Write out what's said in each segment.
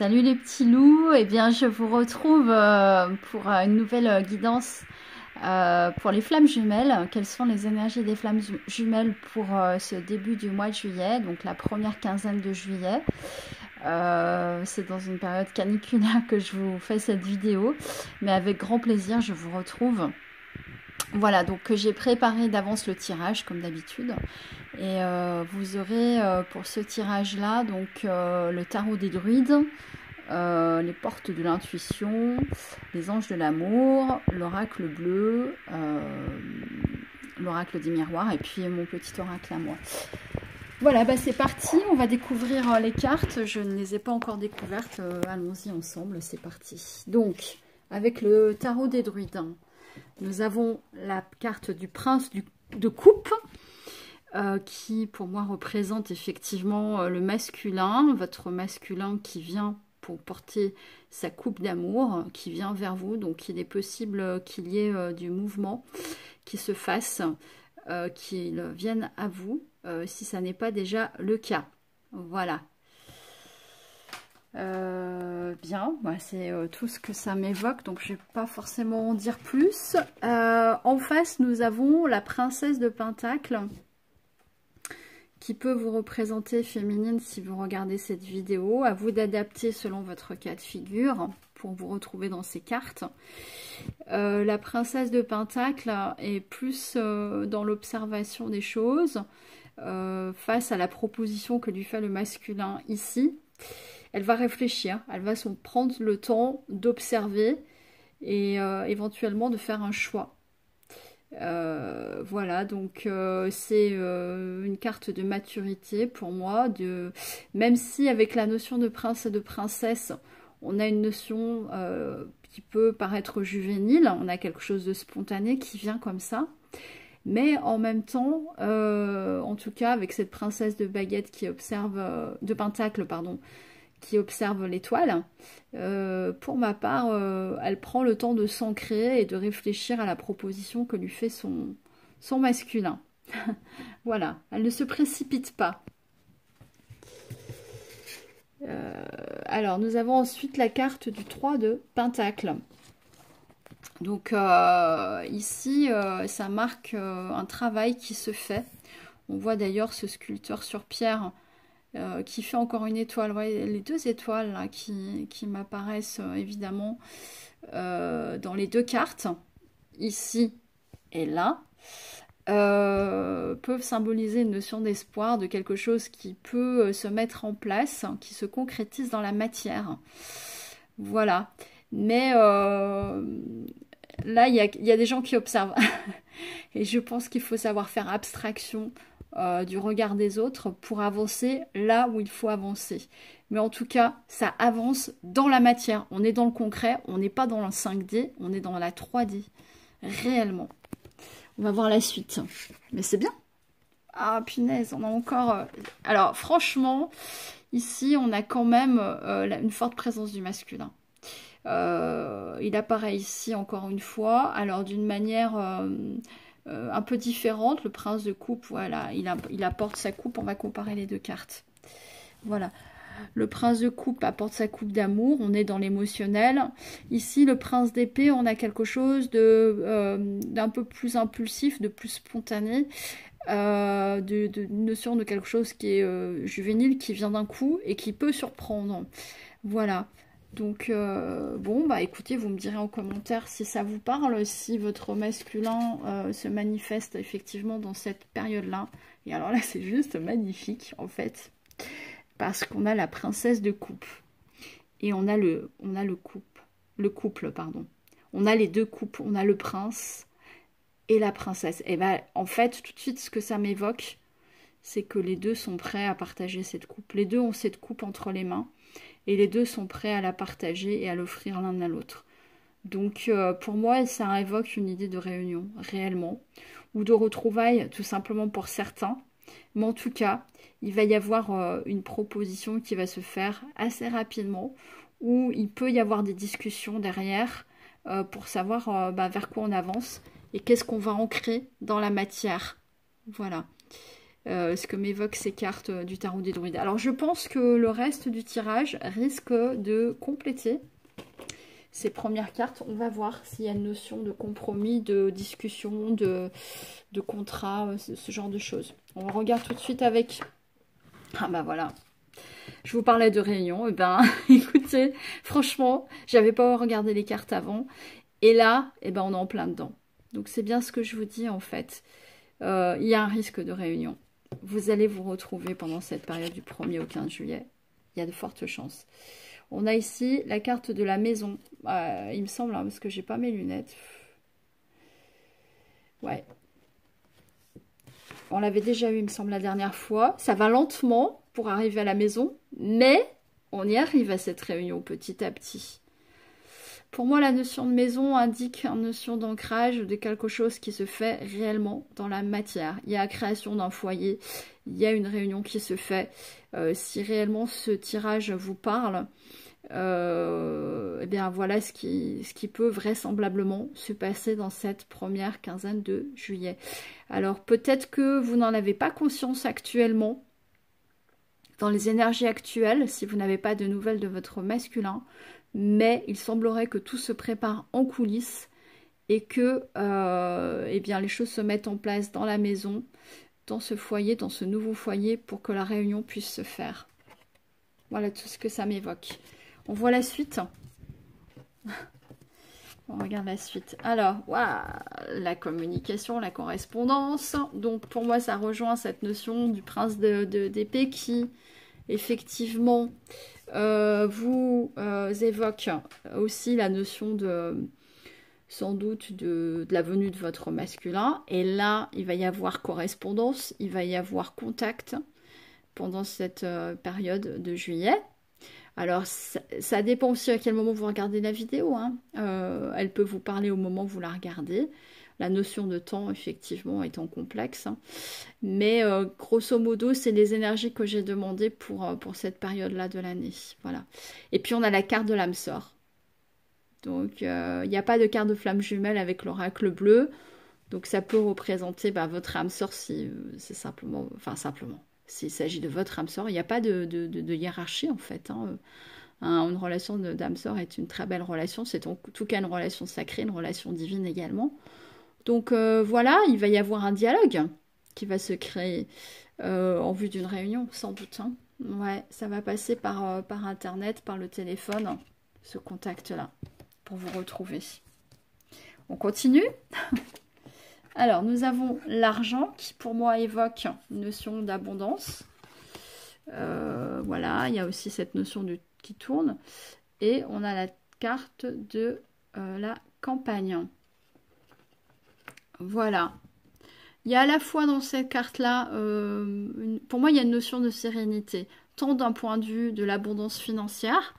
Salut les petits loups, eh bien je vous retrouve pour une nouvelle guidance pour les flammes jumelles. Quelles sont les énergies des flammes jumelles pour ce début du mois de juillet, donc la première quinzaine de juillet. C'est dans une période caniculaire que je vous fais cette vidéo, mais avec grand plaisir je vous retrouve. Voilà, donc j'ai préparé d'avance le tirage comme d'habitude. Et vous aurez pour ce tirage-là donc le tarot des druides, les portes de l'intuition, les anges de l'amour, l'oracle bleu, l'oracle des miroirs et puis mon petit oracle à moi. Voilà, bah c'est parti, on va découvrir les cartes. Je ne les ai pas encore découvertes, allons-y ensemble, c'est parti. Donc, avec le tarot des druides, nous avons la carte du prince de coupe, qui pour moi représente effectivement le masculin, votre masculin qui vient pour porter sa coupe d'amour, qui vient vers vous. Donc il est possible qu'il y ait du mouvement qui se fasse, qu'il vienne à vous, si ça n'est pas déjà le cas. Voilà. Bien, bah, c'est tout ce que ça m'évoque, donc je ne vais pas forcément en dire plus. En face, nous avons la princesse de Pentacle, qui peut vous représenter féminine si vous regardez cette vidéo. À vous d'adapter selon votre cas de figure pour vous retrouver dans ces cartes. La princesse de Pentacle est plus dans l'observation des choses, face à la proposition que lui fait le masculin ici. Elle va réfléchir, elle va se prendre le temps d'observer et éventuellement de faire un choix. Voilà, donc c'est une carte de maturité pour moi, même si avec la notion de prince et de princesse, on a une notion qui peut paraître juvénile, on a quelque chose de spontané qui vient comme ça, mais en même temps, en tout cas avec cette princesse de baguette qui observe, de pentacle, pardon, qui observe l'étoile, pour ma part, elle prend le temps de s'ancrer et de réfléchir à la proposition que lui fait son masculin. Voilà, elle ne se précipite pas. Alors, nous avons ensuite la carte du 3 de Pentacle. Donc, ici, ça marque un travail qui se fait. On voit d'ailleurs ce sculpteur sur pierre qui fait encore une étoile. Ouais, les deux étoiles là, qui m'apparaissent évidemment dans les deux cartes, ici et là, peuvent symboliser une notion d'espoir, de quelque chose qui peut se mettre en place, qui se concrétise dans la matière. Voilà. Mais là, il y a des gens qui observent. Et je pense qu'il faut savoir faire abstraction du regard des autres pour avancer là où il faut avancer. Mais en tout cas, ça avance dans la matière. On est dans le concret, on n'est pas dans le 5D, on est dans la 3D, réellement. On va voir la suite. Mais c'est bien. Ah, punaise, on a encore... Alors, franchement, ici, on a quand même une forte présence du masculin. Il apparaît ici, encore une fois, alors d'une manière... un peu différente. Le prince de coupe, voilà, il apporte sa coupe. On va comparer les deux cartes. Voilà. Le prince de coupe apporte sa coupe d'amour. On est dans l'émotionnel. Ici, le prince d'épée, on a quelque chose d'un peu plus impulsif, de plus spontané. De notion de quelque chose qui est juvénile, qui vient d'un coup et qui peut surprendre. Voilà. Donc, bon, bah écoutez, vous me direz en commentaire si ça vous parle, si votre masculin se manifeste effectivement dans cette période-là. Et alors là, c'est juste magnifique, en fait, parce qu'on a la princesse de coupe. Et on a le couple, pardon. On a les deux couples, on a le prince et la princesse. Et ben, en fait, tout de suite, ce que ça m'évoque, c'est que les deux sont prêts à partager cette coupe. Les deux ont cette coupe entre les mains. Et les deux sont prêts à la partager et à l'offrir l'un à l'autre. Donc pour moi, ça évoque une idée de réunion, réellement, ou de retrouvailles, tout simplement pour certains. Mais en tout cas, il va y avoir une proposition qui va se faire assez rapidement, où il peut y avoir des discussions derrière pour savoir vers quoi on avance et qu'est-ce qu'on va ancrer dans la matière. Voilà. ce que m'évoquent ces cartes du tarot des druides. Alors je pense que le reste du tirage risque de compléter ces premières cartes. On va voir s'il y a une notion de compromis, de discussion, de contrat, ce genre de choses. On regarde tout de suite avec... Ah bah voilà. Je vous parlais de réunion. Et ben, écoutez, franchement, j'avais pas regardé les cartes avant. Et là, eh ben, on est en plein dedans. Donc c'est bien ce que je vous dis en fait. Il y a un risque de réunion. Vous allez vous retrouver pendant cette période du 1er au 15 juillet. Il y a de fortes chances. On a ici la carte de la maison. Il me semble, hein, parce que j'ai pas mes lunettes. Ouais. On l'avait déjà eu, il me semble, la dernière fois. Ça va lentement pour arriver à la maison, mais on y arrive à cette réunion petit à petit. Pour moi, la notion de maison indique une notion d'ancrage de quelque chose qui se fait réellement dans la matière. Il y a la création d'un foyer, il y a une réunion qui se fait. Si réellement ce tirage vous parle, eh bien voilà ce qui peut vraisemblablement se passer dans cette première quinzaine de juillet. Alors peut-être que vous n'en avez pas conscience actuellement, dans les énergies actuelles, si vous n'avez pas de nouvelles de votre masculin, mais il semblerait que tout se prépare en coulisses et que eh bien, les choses se mettent en place dans la maison, dans ce foyer, dans ce nouveau foyer, pour que la réunion puisse se faire. Voilà tout ce que ça m'évoque. On voit la suite. On regarde la suite. Alors, waouh, la communication, la correspondance. Donc, pour moi, ça rejoint cette notion du prince d'épée qui, effectivement, vous évoque aussi la notion de, sans doute, de la venue de votre masculin. Et là, il va y avoir correspondance, il va y avoir contact pendant cette période de juillet. Alors, ça dépend aussi à quel moment vous regardez la vidéo. Hein. Elle peut vous parler au moment où vous la regardez. La notion de temps, effectivement, étant complexe. Hein. Mais grosso modo, c'est les énergies que j'ai demandées pour cette période-là de l'année. Voilà. Et puis, on a la carte de l'âme sœur. Donc, il n'y a pas de carte de flamme jumelle avec l'oracle bleu. Donc, ça peut représenter votre âme sœur si c'est simplement... Enfin, simplement. S'il s'agit de votre âme sœur, il n'y a pas de hiérarchie en fait. Hein. Une relation d'âme sœur est une très belle relation. C'est en tout cas une relation sacrée, une relation divine également. Donc voilà, il va y avoir un dialogue qui va se créer en vue d'une réunion, sans doute. Hein. Ouais, ça va passer par Internet, par le téléphone, ce contact-là, pour vous retrouver. On continue. Alors, nous avons l'argent qui, pour moi, évoque une notion d'abondance. Voilà, il y a aussi cette notion qui tourne. Et on a la carte de la campagne. Voilà. Il y a à la fois dans cette carte-là, pour moi, il y a une notion de sérénité, tant d'un point de vue de l'abondance financière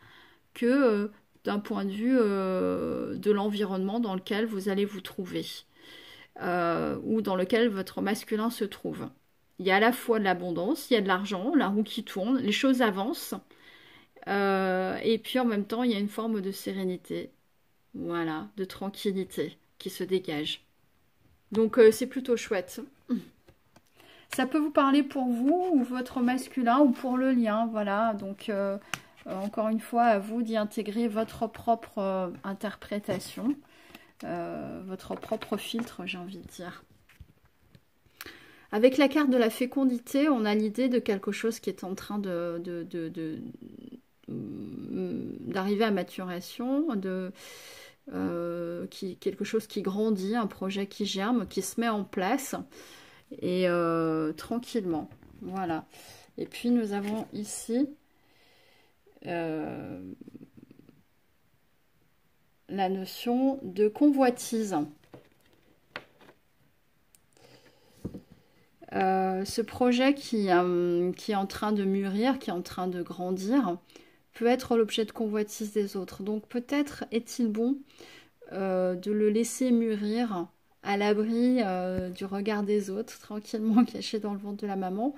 que d'un point de vue de l'environnement dans lequel vous allez vous trouver. Ou dans lequel votre masculin se trouve. Il y a à la fois de l'abondance, il y a de l'argent, la roue qui tourne, les choses avancent, et puis en même temps il y a une forme de sérénité, voilà, de tranquillité qui se dégage. Donc c'est plutôt chouette. Ça peut vous parler pour vous, ou votre masculin, ou pour le lien, voilà, donc encore une fois, à vous d'y intégrer votre propre interprétation. Votre propre filtre, j'ai envie de dire. Avec la carte de la fécondité, on a l'idée de quelque chose qui est en train d'arriver à maturation, quelque chose qui grandit, un projet qui germe, qui se met en place, et tranquillement. Voilà. Et puis nous avons ici la notion de convoitise. Ce projet qui est en train de mûrir, qui est en train de grandir, peut être l'objet de convoitise des autres. Donc peut-être est-il bon de le laisser mûrir à l'abri du regard des autres, tranquillement caché dans le ventre de la maman,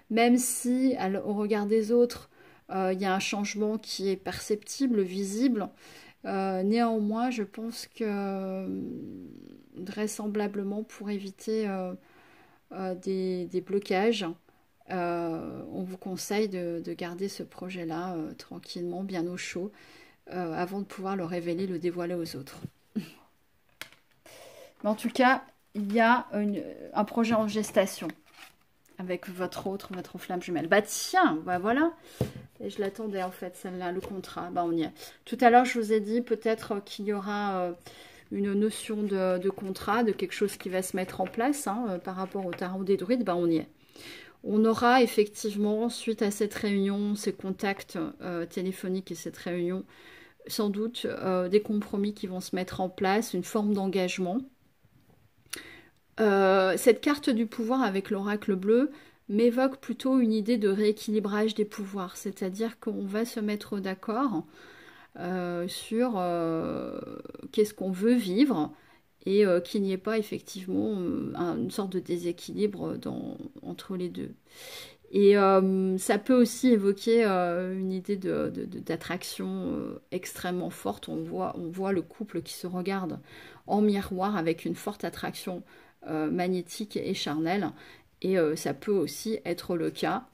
même si au regard des autres, il y a un changement qui est perceptible, visible. Néanmoins, je pense que vraisemblablement pour éviter des blocages, on vous conseille de garder ce projet-là tranquillement, bien au chaud, avant de pouvoir le révéler, le dévoiler aux autres. Mais en tout cas, il y a un projet en gestation avec votre flamme jumelle. Bah tiens, bah voilà. Et je l'attendais en fait, celle-là, le contrat. Bah on y est. Tout à l'heure, je vous ai dit peut-être qu'il y aura une notion de contrat, de quelque chose qui va se mettre en place par rapport au tarot des druides. Bah on y est. On aura effectivement, suite à cette réunion, ces contacts téléphoniques et cette réunion, sans doute des compromis qui vont se mettre en place, une forme d'engagement. Cette carte du pouvoir avec l'oracle bleu m'évoque plutôt une idée de rééquilibrage des pouvoirs, c'est-à-dire qu'on va se mettre d'accord sur qu'est-ce qu'on veut vivre et qu'il n'y ait pas effectivement une sorte de déséquilibre entre les deux. Et ça peut aussi évoquer une idée d'attraction extrêmement forte. On voit le couple qui se regarde en miroir avec une forte attraction magnétique et charnelle. Et ça peut aussi être le cas.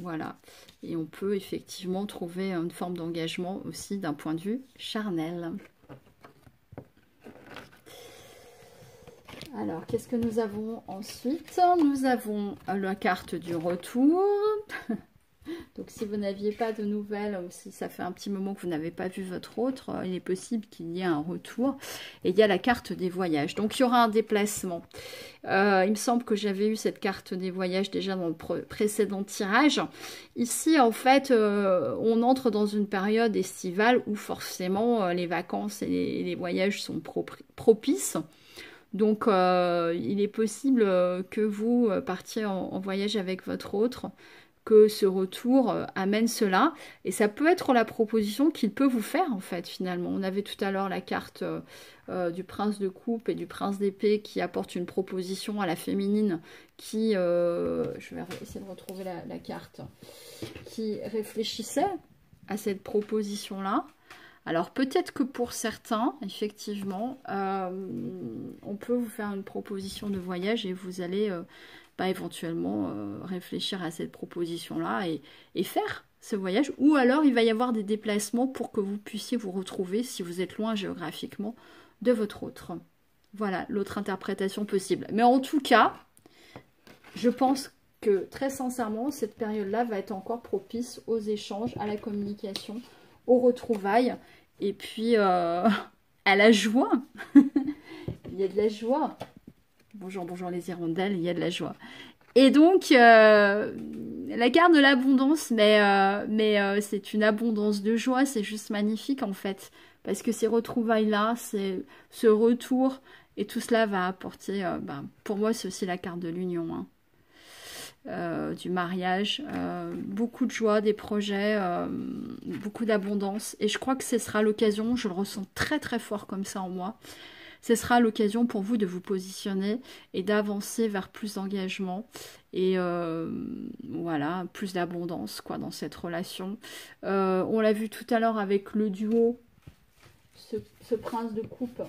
Voilà. Et on peut effectivement trouver une forme d'engagement aussi d'un point de vue charnel. Alors, qu'est-ce que nous avons ensuite? Nous avons la carte du retour. Donc, si vous n'aviez pas de nouvelles, ou si ça fait un petit moment que vous n'avez pas vu votre autre, il est possible qu'il y ait un retour. Et il y a la carte des voyages. Donc, il y aura un déplacement. Il me semble que j'avais eu cette carte des voyages déjà dans le précédent tirage. Ici, en fait, on entre dans une période estivale où forcément les vacances et les voyages sont propices. Donc, il est possible que vous partiez en voyage avec votre autre, que ce retour amène cela. Et ça peut être la proposition qu'il peut vous faire, en fait, finalement. On avait tout à l'heure la carte du prince de coupe et du prince d'épée qui apporte une proposition à la féminine qui, je vais essayer de retrouver la carte, qui réfléchissait à cette proposition-là. Alors peut-être que pour certains, effectivement, on peut vous faire une proposition de voyage et vous allez éventuellement réfléchir à cette proposition-là et faire ce voyage. Ou alors il va y avoir des déplacements pour que vous puissiez vous retrouver, si vous êtes loin géographiquement, de votre autre. Voilà, l'autre interprétation possible. Mais en tout cas, je pense que très sincèrement, cette période-là va être encore propice aux échanges, à la communication, aux retrouvailles et puis à la joie. Il y a de la joie. Bonjour, bonjour les hirondelles, il y a de la joie. Et donc, la carte de l'abondance, mais c'est une abondance de joie, c'est juste magnifique en fait. Parce que ces retrouvailles-là, ce retour, et tout cela va apporter, pour moi c'est aussi la carte de l'union, hein. Du mariage, beaucoup de joie, des projets, beaucoup d'abondance. Et je crois que ce sera l'occasion, je le ressens très très fort comme ça en moi, ce sera l'occasion pour vous de vous positionner et d'avancer vers plus d'engagement et voilà, plus d'abondance quoi dans cette relation. On l'a vu tout à l'heure avec le duo, ce prince de coupe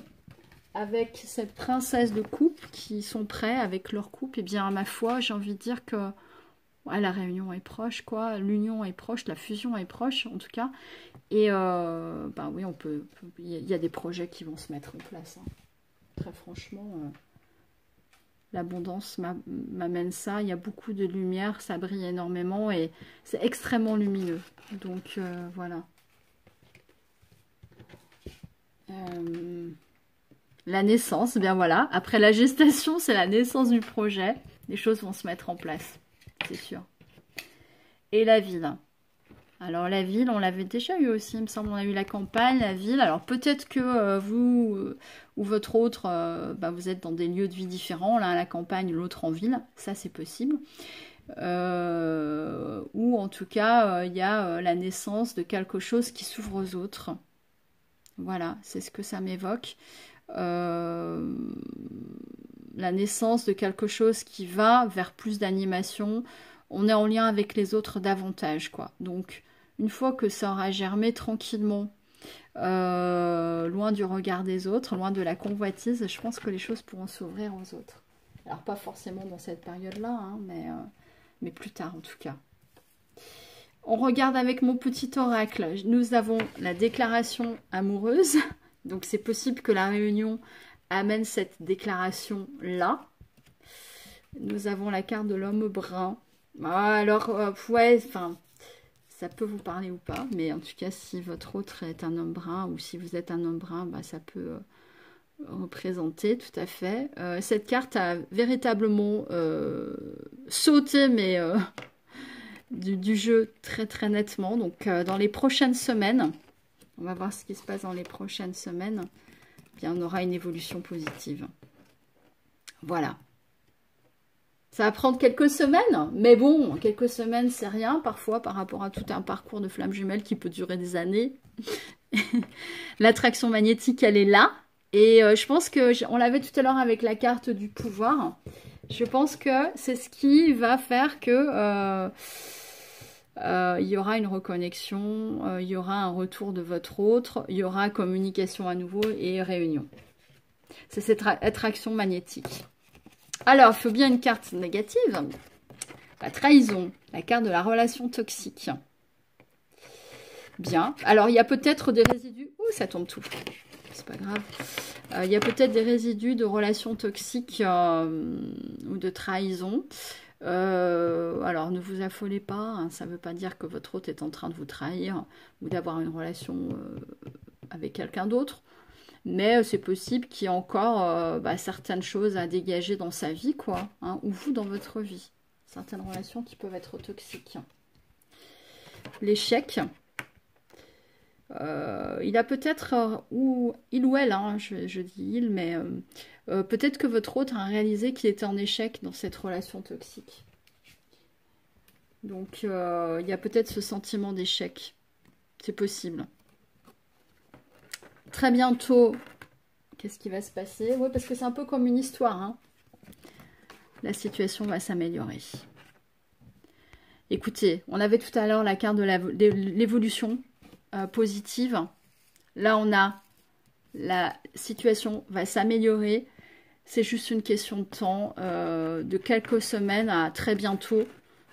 avec cette princesse de coupe qui sont prêts avec leur couple. Et bien à ma foi, j'ai envie de dire que ouais, la réunion est proche, quoi, l'union est proche, la fusion est proche en tout cas. Et oui, il y a des projets qui vont se mettre en place, hein. Très franchement, l'abondance m'amène ça. Il y a beaucoup de lumière, ça brille énormément et c'est extrêmement lumineux. Donc voilà. La naissance, bien voilà. Après la gestation, c'est la naissance du projet. Les choses vont se mettre en place, c'est sûr. Et la ville. Alors la ville, on l'avait déjà eu aussi, il me semble, on a eu la campagne, la ville. Alors peut-être que vous ou votre autre, vous êtes dans des lieux de vie différents, l'un à la campagne, l'autre en ville, ça c'est possible. Ou en tout cas, il y a la naissance de quelque chose qui s'ouvre aux autres. Voilà, c'est ce que ça m'évoque. La naissance de quelque chose qui va vers plus d'animation. On est en lien avec les autres davantage, quoi. Donc, une fois que ça aura germé tranquillement, loin du regard des autres, loin de la convoitise, je pense que les choses pourront s'ouvrir aux autres. Alors pas forcément dans cette période-là, hein, mais plus tard en tout cas. On regarde avec mon petit oracle. Nous avons la déclaration amoureuse. Donc c'est possible que la réunion amène cette déclaration-là. Nous avons la carte de l'homme brun. Alors, ouais, enfin, ça peut vous parler ou pas. Mais en tout cas, si votre autre est un homme brun ou si vous êtes un homme brun, bah, ça peut représenter tout à fait. Cette carte a véritablement sauté, mais du jeu très très nettement. Donc, dans les prochaines semaines, on va voir ce qui se passe dans les prochaines semaines. Bien, on aura une évolution positive. Voilà. Ça va prendre quelques semaines, mais bon, quelques semaines, c'est rien, parfois, par rapport à tout un parcours de flamme jumelle qui peut durer des années. L'attraction magnétique, elle est là. Et je pense que, on l'avait tout à l'heure avec la carte du pouvoir, je pense que c'est ce qui va faire que il y aura une reconnexion, il y aura un retour de votre autre, il y aura communication à nouveau et réunion. C'est cette attraction magnétique. Alors, il faut bien une carte négative. La trahison, la carte de la relation toxique. Bien. Alors, il y a peut-être des résidus. Ouh, ça tombe tout. C'est pas grave. Il y a peut-être des résidus de relations toxiques ou de trahison. Alors, ne vous affolez pas. Hein, ça ne veut pas dire que votre hôte est en train de vous trahir ou d'avoir une relation avec quelqu'un d'autre. Mais c'est possible qu'il y ait encore certaines choses à dégager dans sa vie, quoi, hein, ou vous dans votre vie. Certaines relations qui peuvent être toxiques. L'échec. Il a peut-être, ou il ou elle, hein, je dis il, mais peut-être que votre autre a réalisé qu'il était en échec dans cette relation toxique. Donc, il y a peut-être ce sentiment d'échec. C'est possible. Très bientôt, qu'est-ce qui va se passer? Oui, parce que c'est un peu comme une histoire. Hein. La situation va s'améliorer. Écoutez, on avait tout à l'heure la carte de l'évolution positive. Là, on a la situation va s'améliorer. C'est juste une question de temps, de quelques semaines à très bientôt.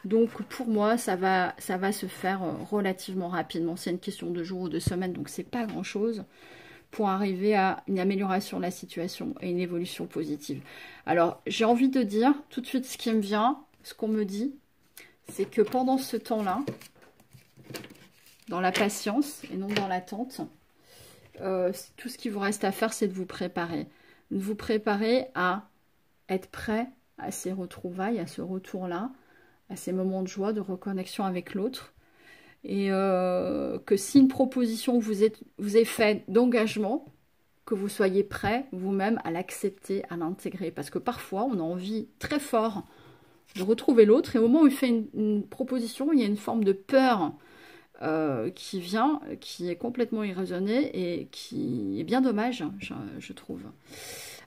Donc, pour moi, ça va se faire relativement rapidement. C'est une question de jours ou de semaines, donc c'est pas grand-chose pour arriver à une amélioration de la situation et une évolution positive. Alors, j'ai envie de dire tout de suite ce qui me vient, ce qu'on me dit, c'est que pendant ce temps-là, dans la patience et non dans l'attente, tout ce qui vous reste à faire, c'est de vous préparer. De vous préparer à être prêt à ces retrouvailles, à ce retour-là, à ces moments de joie, de reconnexion avec l'autre. Et que si une proposition vous est faite d'engagement, que vous soyez prêt vous-même à l'accepter, à l'intégrer. Parce que parfois, on a envie très fort de retrouver l'autre. Et au moment où il fait une proposition, il y a une forme de peur qui vient, qui est complètement irraisonnée et qui est bien dommage, je trouve.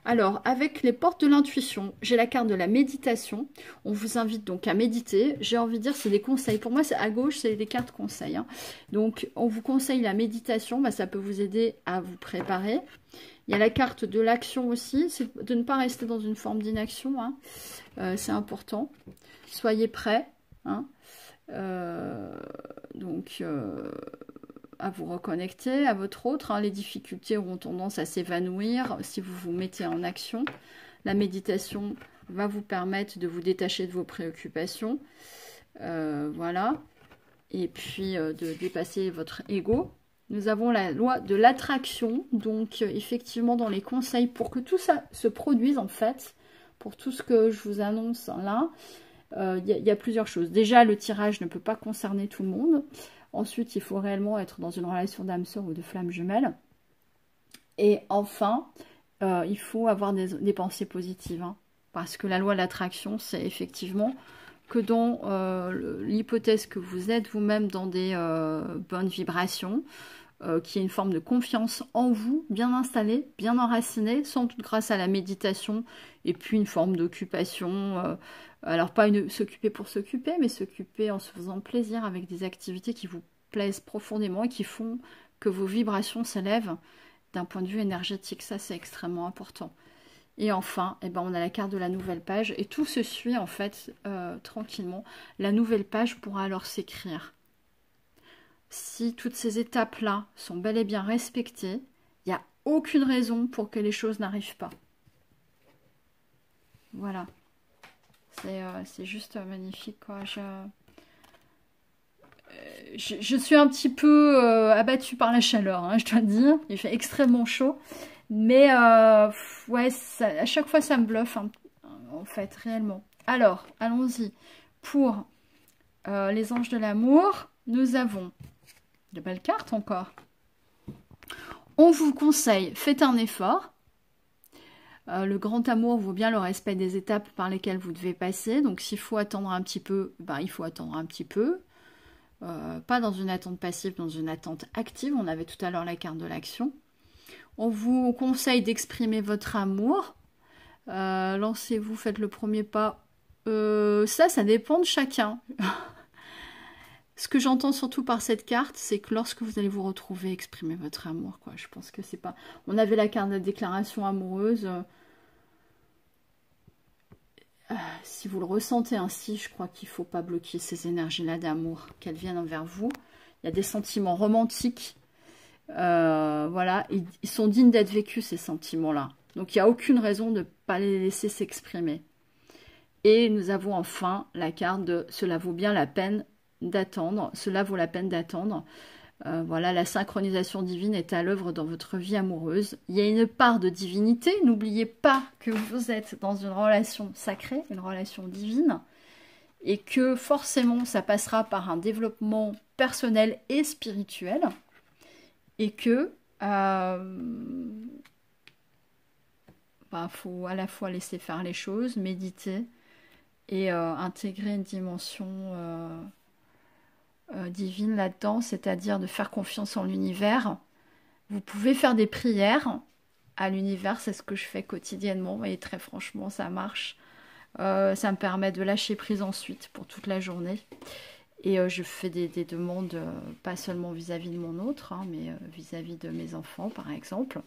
Alors, avec les portes de l'intuition, j'ai la carte de la méditation. On vous invite donc à méditer. J'ai envie de dire, c'est des conseils. Pour moi, c'est à gauche, c'est des cartes conseils. Hein. Donc, on vous conseille la méditation. Bah, ça peut vous aider à vous préparer. Il y a la carte de l'action aussi. C'est de ne pas rester dans une forme d'inaction. Hein. C'est important. Soyez prêts. Hein. À vous reconnecter à votre autre. Hein. Les difficultés auront tendance à s'évanouir si vous vous mettez en action. La méditation va vous permettre de vous détacher de vos préoccupations. Voilà. Et puis de dépasser votre ego. Nous avons la loi de l'attraction. Donc effectivement dans les conseils pour que tout ça se produise en fait, pour tout ce que je vous annonce là, y a plusieurs choses. Déjà, le tirage ne peut pas concerner tout le monde. Ensuite, il faut réellement être dans une relation d'âme sœur ou de flamme jumelle. Et enfin, il faut avoir des pensées positives. Hein, parce que la loi de l'attraction, c'est effectivement que dans l'hypothèse que vous êtes vous-même dans des bonnes vibrations, qui est une forme de confiance en vous, bien installée, bien enracinée, sans doute grâce à la méditation, et puis une forme d'occupation. Alors pas s'occuper pour s'occuper, mais s'occuper en se faisant plaisir avec des activités qui vous plaisent profondément et qui font que vos vibrations s'élèvent d'un point de vue énergétique. Ça, c'est extrêmement important. Et enfin, eh ben, on a la carte de la nouvelle page. Et tout se suit, en fait, tranquillement. La nouvelle page pourra alors s'écrire. Si toutes ces étapes-là sont bel et bien respectées, il n'y a aucune raison pour que les choses n'arrivent pas. Voilà. C'est juste magnifique, quoi. Je suis un petit peu abattue par la chaleur, hein, je dois dire. Il fait extrêmement chaud. Mais ouais, à chaque fois, ça me bluffe, hein, en fait, réellement. Alors, allons-y. Pour les anges de l'amour, nous avons de belles cartes encore. On vous conseille, faites un effort. Le grand amour vaut bien le respect des étapes par lesquelles vous devez passer. Donc, s'il faut attendre un petit peu, ben, il faut attendre un petit peu. Pas dans une attente passive, dans une attente active. On avait tout à l'heure la carte de l'action. On vous conseille d'exprimer votre amour. Lancez-vous, faites le premier pas. Ça dépend de chacun. Ce que j'entends surtout par cette carte, c'est que lorsque vous allez vous retrouver, exprimer votre amour, quoi. Je pense que c'est pas... On avait la carte de la déclaration amoureuse. Si vous le ressentez ainsi, je crois qu'il ne faut pas bloquer ces énergies-là d'amour, qu'elles viennent envers vous. Il y a des sentiments romantiques. Voilà, ils sont dignes d'être vécus, ces sentiments-là. Donc, il n'y a aucune raison de ne pas les laisser s'exprimer. Et nous avons enfin la carte de « Cela vaut bien la peine d'attendre ». Cela vaut la peine d'attendre. Voilà, la synchronisation divine est à l'œuvre dans votre vie amoureuse. Il y a une part de divinité. N'oubliez pas que vous êtes dans une relation sacrée, une relation divine. Et que forcément, ça passera par un développement personnel et spirituel. Et que faut à la fois laisser faire les choses, méditer et intégrer une dimension divine là-dedans, c'est-à-dire de faire confiance en l'univers. Vous pouvez faire des prières à l'univers, c'est ce que je fais quotidiennement, et très franchement, ça marche. Ça me permet de lâcher prise ensuite pour toute la journée. Et je fais des demandes, pas seulement vis-à-vis de mon autre, hein, mais vis-à-vis de mes enfants, par exemple.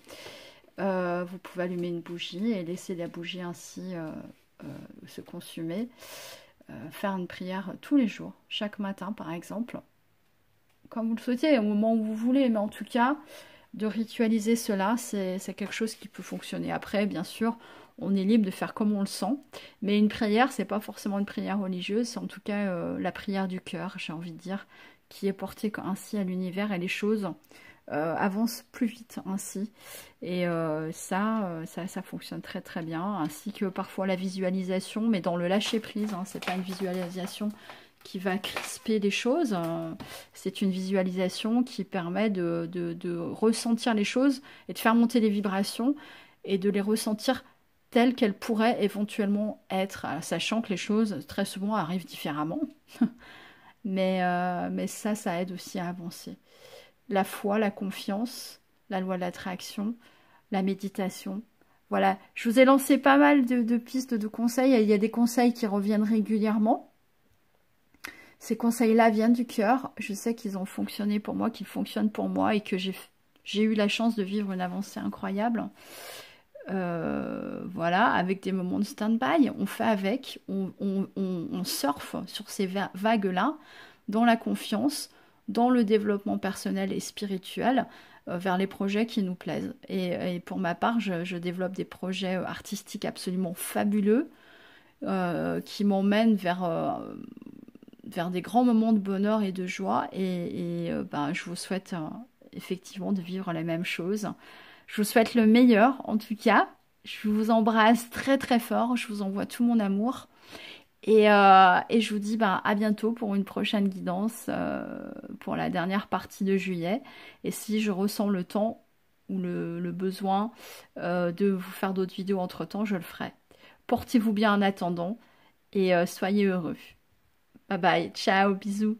Vous pouvez allumer une bougie et laisser la bougie ainsi se consumer. Faire une prière tous les jours, chaque matin, par exemple. Comme vous le souhaitez, au moment où vous voulez. Mais en tout cas, de ritualiser cela, c'est quelque chose qui peut fonctionner. Après, bien sûr, on est libre de faire comme on le sent. Mais une prière, c'est pas forcément une prière religieuse, c'est en tout cas la prière du cœur, j'ai envie de dire, qui est portée ainsi à l'univers et les choses avancent plus vite ainsi. Et ça fonctionne très très bien. Ainsi que parfois la visualisation, mais dans le lâcher prise, hein, c'est pas une visualisation qui va crisper les choses. C'est une visualisation qui permet de ressentir les choses et de faire monter les vibrations et de les ressentir telles qu'elles pourraient éventuellement être, sachant que les choses très souvent arrivent différemment. mais ça aide aussi à avancer. La foi, la confiance, la loi de l'attraction, la méditation. Voilà, je vous ai lancé pas mal de pistes, de conseils. Il y a des conseils qui reviennent régulièrement. Ces conseils-là viennent du cœur. Je sais qu'ils ont fonctionné pour moi, qu'ils fonctionnent pour moi et que j'ai eu la chance de vivre une avancée incroyable. Voilà, avec des moments de stand-by, on fait avec, on surfe sur ces vagues-là, dans la confiance, dans le développement personnel et spirituel, vers les projets qui nous plaisent. Et pour ma part, je développe des projets artistiques absolument fabuleux, qui m'emmènent vers des grands moments de bonheur et de joie. Et je vous souhaite effectivement de vivre la même chose. Je vous souhaite le meilleur, en tout cas. Je vous embrasse très très fort. Je vous envoie tout mon amour. Et je vous dis à bientôt pour une prochaine guidance pour la dernière partie de juillet. Et si je ressens le temps ou le besoin de vous faire d'autres vidéos entre-temps, je le ferai. Portez-vous bien en attendant et soyez heureux. Bye bye, ciao, bisous.